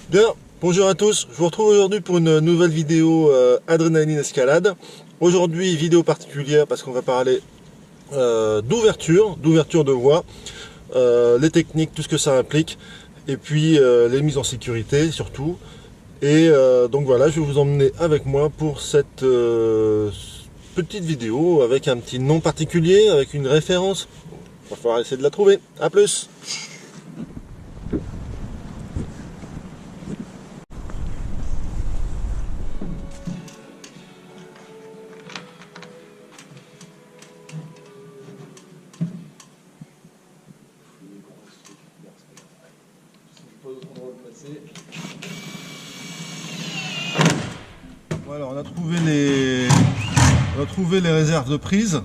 Bien, bonjour à tous, je vous retrouve aujourd'hui pour une nouvelle vidéo Adrénaline Escalade. Aujourd'hui, vidéo particulière parce qu'on va parler d'ouverture de voie, les techniques, tout ce que ça implique, et puis les mises en sécurité surtout. Et donc voilà, je vais vous emmener avec moi pour cette petite vidéo avec un petit nom particulier, avec une référence. Il va falloir essayer de la trouver. A plus! Voilà, on a trouvé les réserves de prise.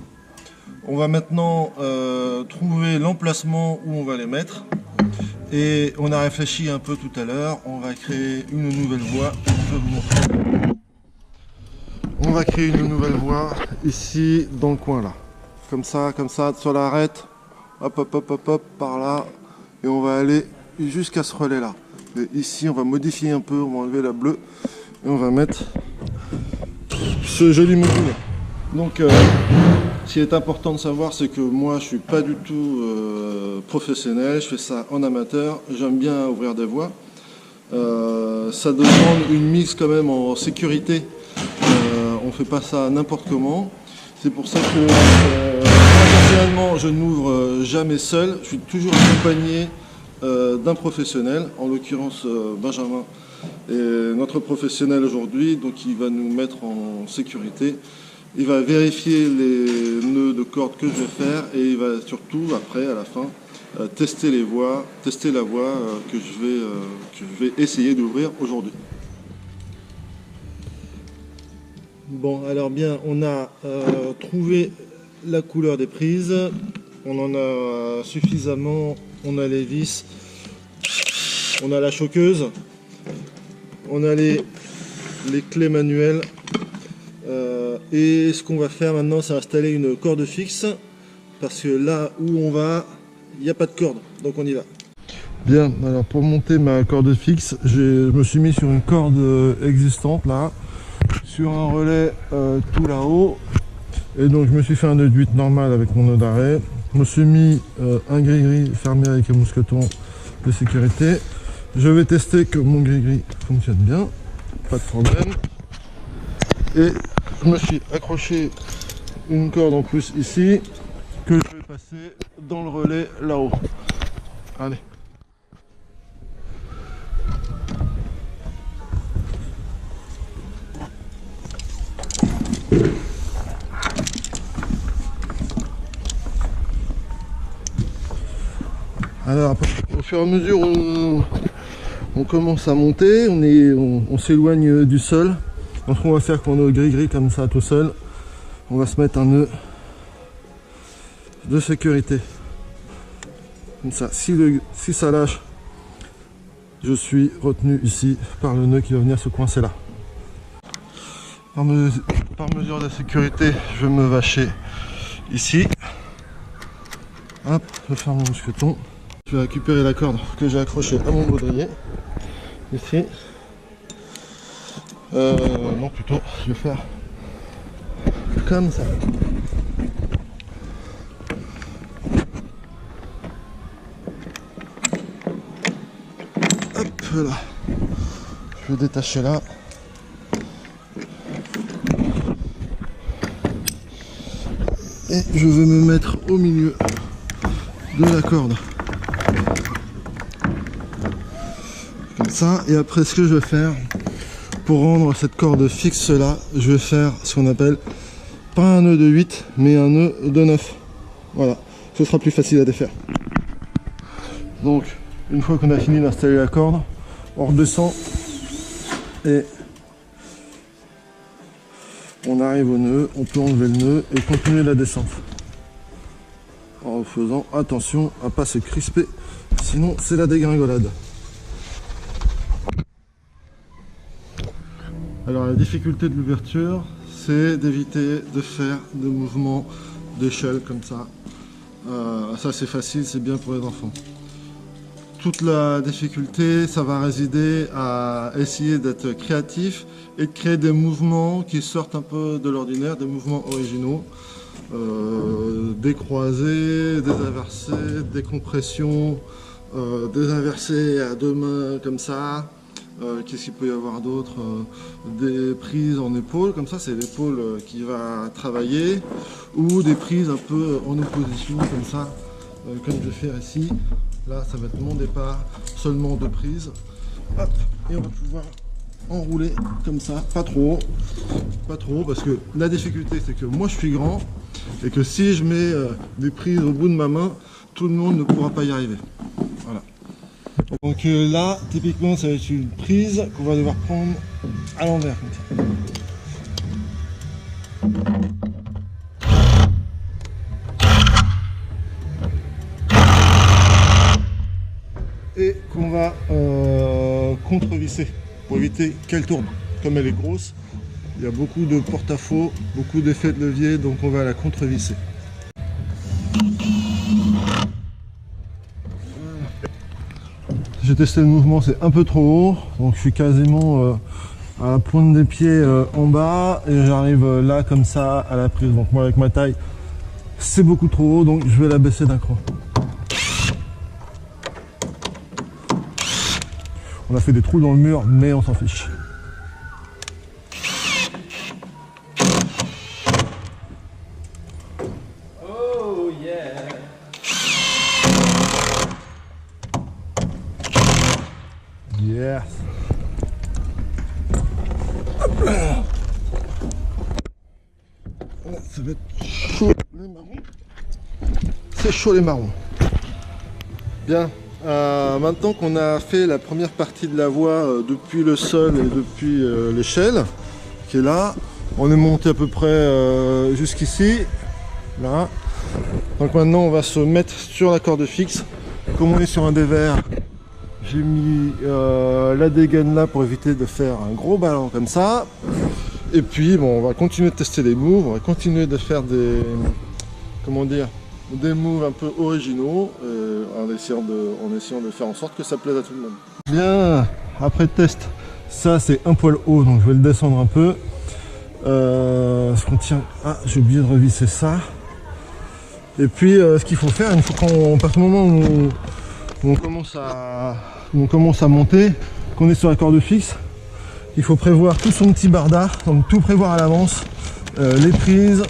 On va maintenant trouver l'emplacement où on va les mettre. Et on a réfléchi un peu tout à l'heure. On va créer une nouvelle voie. Je vais vous montrer. On va créer une nouvelle voie ici dans le coin là. Comme ça, sur l'arête. Hop, hop, hop, hop, hop, par là. Et on va aller jusqu'à ce relais là. Et ici, on va modifier un peu. On va enlever la bleue. Et on va mettre ce joli module. Donc ce qui est important de savoir, c'est que moi je suis pas du tout professionnel, je fais ça en amateur, j'aime bien ouvrir des voies. Ça demande une mise quand même en sécurité, on fait pas ça n'importe comment. C'est pour ça que personnellement je n'ouvre jamais seul, je suis toujours accompagné d'un professionnel, en l'occurrence Benjamin. Et notre professionnel aujourd'hui, donc il va nous mettre en sécurité, il va vérifier les nœuds de corde que je vais faire et il va surtout après à la fin tester la voie que je vais essayer d'ouvrir aujourd'hui. Bon, alors bien, on a trouvé la couleur des prises, on en a suffisamment, on a les vis, on a la choqueuse. On a les clés manuelles et ce qu'on va faire maintenant, c'est installer une corde fixe parce que là où on va, il n'y a pas de corde, donc on y va. Bien, alors pour monter ma corde fixe, je me suis mis sur une corde existante là, sur un relais tout là-haut, et donc je me suis fait un nœud de 8 normal avec mon nœud d'arrêt. Je me suis mis un gris-gris fermé avec un mousqueton de sécurité. Je vais tester que mon gris-gris fonctionne bien, pas de problème. Et je me suis accroché une corde en plus ici, que je vais passer dans le relais là-haut. Allez. Alors, au fur et à mesure où on commence à monter, on s'éloigne du sol. Donc ce qu'on va faire quand on est gris-gris comme ça tout seul, on va se mettre un nœud de sécurité. Comme ça, si ça lâche, je suis retenu ici par le nœud qui va venir se coincer là. Par mesure de sécurité, je vais me vacher ici. Hop, je ferme mon mousqueton. Je vais récupérer la corde que j'ai accrochée à mon baudrier. Ici. Non, plutôt, je vais faire comme ça. Hop là. Je vais détacher là. Et je vais me mettre au milieu de la corde. Comme ça. Et après, ce que je vais faire, pour rendre cette corde fixe là, je vais faire ce qu'on appelle pas un nœud de 8 mais un nœud de 9. Voilà, ce sera plus facile à défaire. Donc une fois qu'on a fini d'installer la corde, on redescend et on arrive au nœud, on peut enlever le nœud et continuer la descente en faisant attention à pas se crisper, sinon c'est la dégringolade. Alors la difficulté de l'ouverture, c'est d'éviter de faire des mouvements d'échelle comme ça. Ça c'est facile, c'est bien pour les enfants. toute la difficulté, ça va résider à essayer d'être créatif et de créer des mouvements qui sortent un peu de l'ordinaire, des mouvements originaux. Des croisés, des inversés, des compressions, des inversés à deux mains comme ça. Qu'est-ce qu'il peut y avoir d'autre? Des prises en épaule, comme ça c'est l'épaule qui va travailler, ou des prises un peu en opposition comme ça, comme je vais faire ici. Là ça va être mon départ, seulement deux prises. Hop, et on va pouvoir enrouler comme ça, pas trop parce que la difficulté c'est que moi je suis grand et que si je mets des prises au bout de ma main, tout le monde ne pourra pas y arriver. Voilà. Donc là, typiquement, ça va être une prise qu'on va devoir prendre à l'envers comme ça. Et qu'on va contre-visser pour éviter qu'elle tourne. Comme elle est grosse, il y a beaucoup de porte-à-faux, beaucoup d'effets de levier, donc on va la contre-visser. J'ai testé le mouvement, c'est un peu trop haut, donc je suis quasiment à la pointe des pieds en bas et j'arrive là comme ça à la prise. Donc moi avec ma taille, c'est beaucoup trop haut, donc je vais la baisser d'un cran. On a fait des trous dans le mur, mais on s'en fiche. Oh yeah! Yes. Là, ça va être chaud les marrons. C'est chaud les marrons. Bien. Maintenant qu'on a fait la première partie de la voie depuis le sol et depuis l'échelle qui est là, on est monté à peu près jusqu'ici. Là. Donc maintenant on va se mettre sur la corde fixe. Comme on est sur un dévers, j'ai mis la dégaine là pour éviter de faire un gros ballon comme ça. Et puis bon, on va continuer de tester les moves, on va continuer de faire des, comment dire, des moves un peu originaux en essayant de faire en sorte que ça plaise à tout le monde. Bien, après le test, ça c'est un poil haut, donc je vais le descendre un peu. Ce qu'on tient, ah j'ai oublié de revisser ça. Et puis ce qu'il faut faire, une fois qu'on passe au moment où on commence à monter, qu'on est sur la corde fixe, il faut prévoir tout son petit bardard, donc tout prévoir à l'avance, les prises,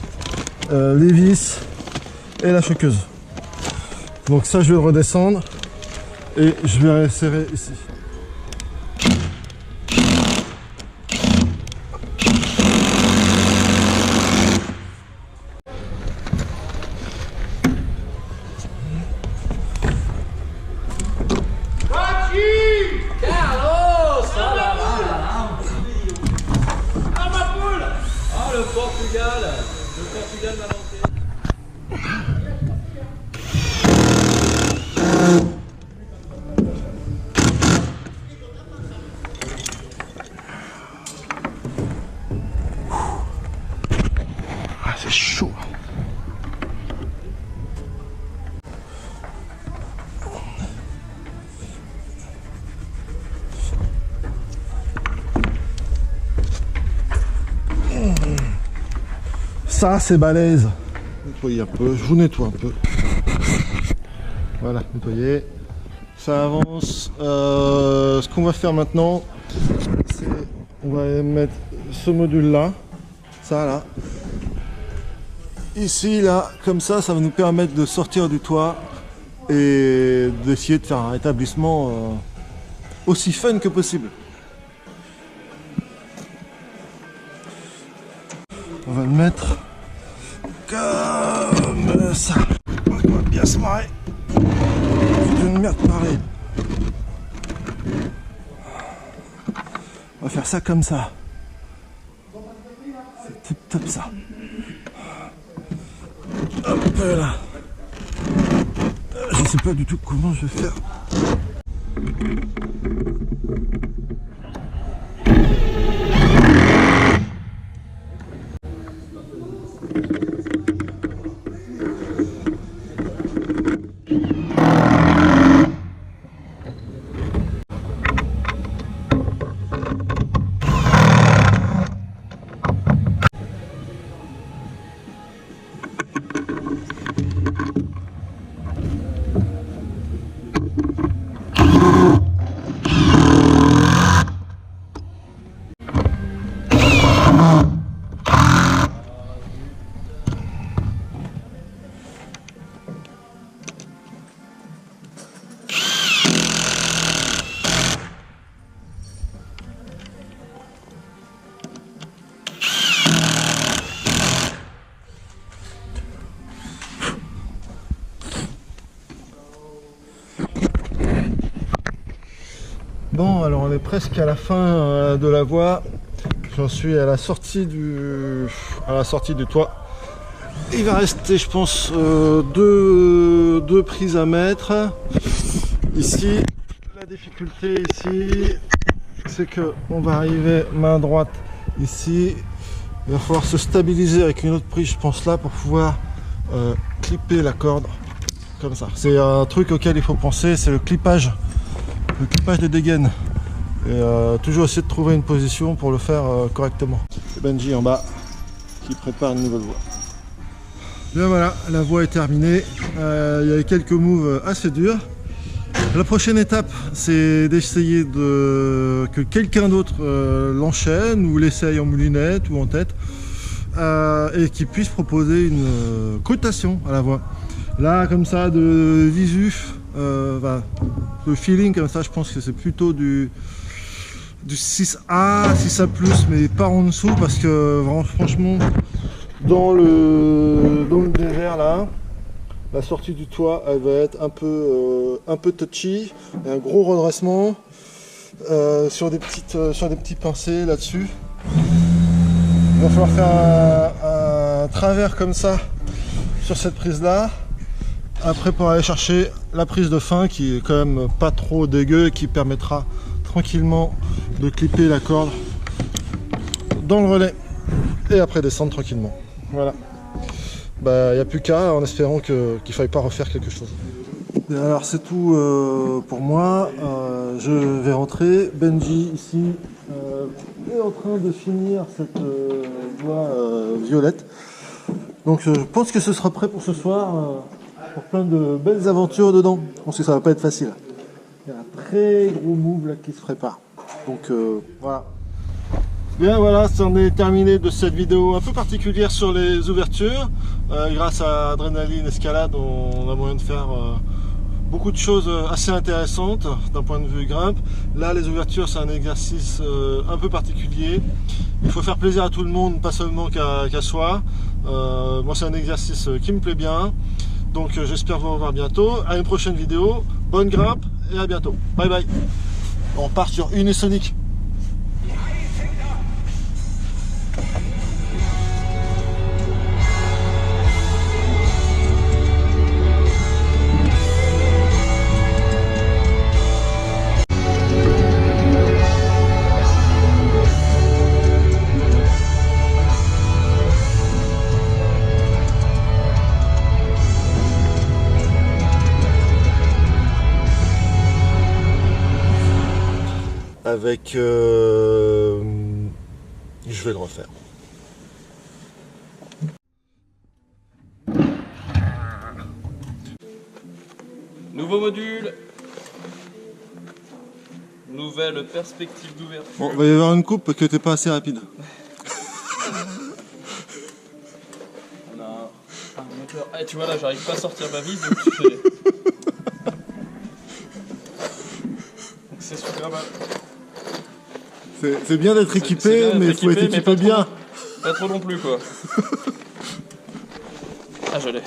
les vis et la choqueuse. Donc ça je vais le redescendre et je vais resserrer ici. Le Portugal m'a lancé. Ah, c'est chaud. Ça c'est balèze. Nettoyer un peu, je vous nettoie un peu. Voilà, nettoyer. Ça avance. Ce qu'on va faire maintenant, c'est on va mettre ce module là, ça là. Ici, là, comme ça va nous permettre de sortir du toit et d'essayer de faire un établissement aussi fun que possible. On va le mettre comme ça. On va bien se marrer. C'est une merde pareil. On va faire ça comme ça. C'est tip top ça. Hop là. Je ne sais pas du tout comment je vais faire. Bon, alors on est presque à la fin de la voie. J'en suis à la sortie du toit. Il va rester, je pense, deux prises à mettre. Ici, la difficulté ici, c'est que on va arriver main droite ici. Il va falloir se stabiliser avec une autre prise, je pense là, pour pouvoir clipper la corde comme ça. C'est un truc auquel il faut penser, c'est le clippage des dégaines. Et toujours essayer de trouver une position pour le faire correctement. C'est Benji en bas qui prépare une nouvelle voie. Bien voilà, la voie est terminée. Il y a quelques moves assez durs. La prochaine étape, c'est d'essayer que quelqu'un d'autre l'enchaîne ou l'essaye en moulinette ou en tête et qu'il puisse proposer une cotation à la voie. Là, comme ça, de visu, le feeling comme ça, je pense que c'est plutôt du 6A, 6A+, mais pas en dessous parce que franchement, dans le désert là, la sortie du toit, elle va être un peu touchy, et un gros redressement sur des petits pincés là-dessus. Il va falloir faire un travers comme ça sur cette prise là. Après, pour aller chercher la prise de fin qui est quand même pas trop dégueu et qui permettra tranquillement de clipper la corde dans le relais et après descendre tranquillement. Voilà. Bah, il n'y a plus qu'à, en espérant qu'il ne faille pas refaire quelque chose. Et alors c'est tout pour moi. Je vais rentrer. Benji ici est en train de finir cette voie violette. Donc je pense que ce sera prêt pour ce soir pour plein de belles aventures dedans. Je pense que ça va pas être facile. Il y a un très gros move là qui se prépare. Donc voilà. Bien voilà, c'en est terminé de cette vidéo un peu particulière sur les ouvertures. Grâce à Adrénaline Escalade, on a moyen de faire beaucoup de choses assez intéressantes d'un point de vue grimpe. Là, les ouvertures, c'est un exercice un peu particulier. Il faut faire plaisir à tout le monde, pas seulement qu'à soi. Moi, c'est un exercice qui me plaît bien. Donc j'espère vous revoir bientôt. À une prochaine vidéo. Bonne grimpe et à bientôt. Bye bye. On part sur Unisonic. Avec je vais le refaire. Nouveau module. Nouvelle perspective d'ouverture. Bon, il va y avoir une coupe parce que t'es pas assez rapide. On a un moteur. Ah, tu vois là, j'arrive pas à sortir ma vis, donc tu fais. Donc c'est super mal. C'est bien d'être équipé, mais il faut être équipé bien. Pas trop non plus quoi. Ah, je l'ai.